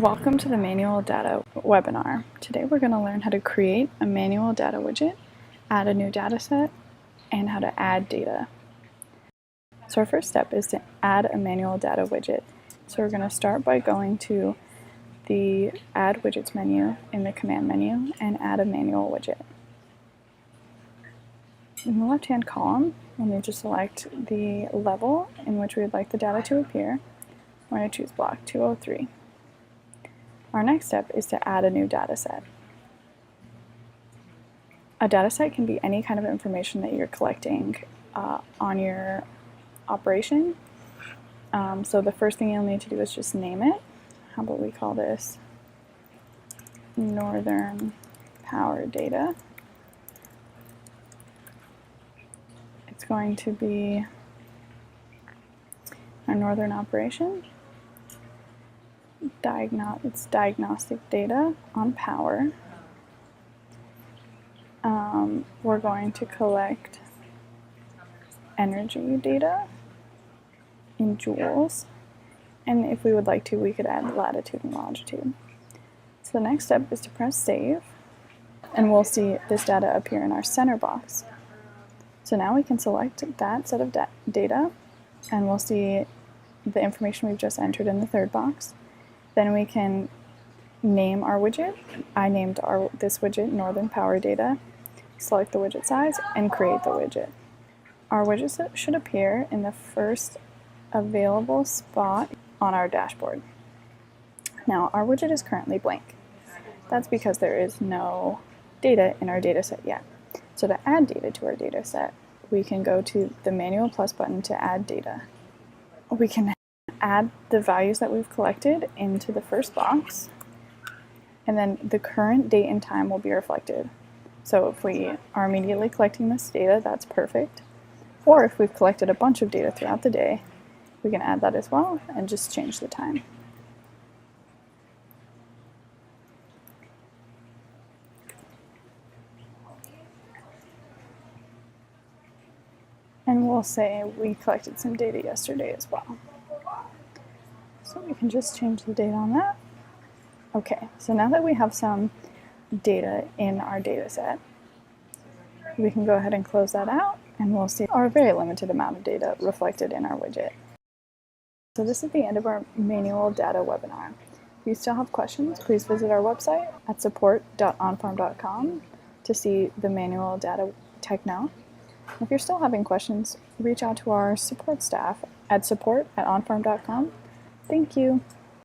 Welcome to the Manual Data webinar. Today we're going to learn how to create a manual data widget, add a new data set, and how to add data. So our first step is to add a manual data widget. So we're going to start by going to the Add Widgets menu in the Command menu and add a manual widget. In the left-hand column, we'll need to select the level in which we would like the data to appear. We're going to choose block 203. Our next step is to add a new data set. A data set can be any kind of information that you're collecting on your operation. So the first thing you'll need to do is just name it. How about we call this Northern Power Data. It's going to be our Northern operation. It's diagnostic data on power. We're going to collect energy data in joules, and if we would like to, we could add latitude and longitude. So the next step is to press save, and we'll see this data appear in our center box. So now we can select that set of data, and we'll see the information we've just entered in the third box. Then we can name our widget. I named this widget Northern Power Data. Select the widget size and create the widget. Our widget should appear in the first available spot on our dashboard. Now our widget is currently blank. That's because there is no data in our data set yet. So to add data to our data set, we can go to the Manual Plus button to add data. We can add the values that we've collected into the first box, and then the current date and time will be reflected. So if we are immediately collecting this data, that's perfect. Or if we've collected a bunch of data throughout the day, we can add that as well and just change the time. And we'll say we collected some data yesterday as well. So we can just change the date on that. Okay, so now that we have some data in our data set, we can go ahead and close that out, and we'll see our very limited amount of data reflected in our widget. So this is the end of our manual data webinar. If you still have questions, please visit our website at support.onfarm.com to see the manual data techno. If you're still having questions, reach out to our support staff at support@onfarm.com. Thank you.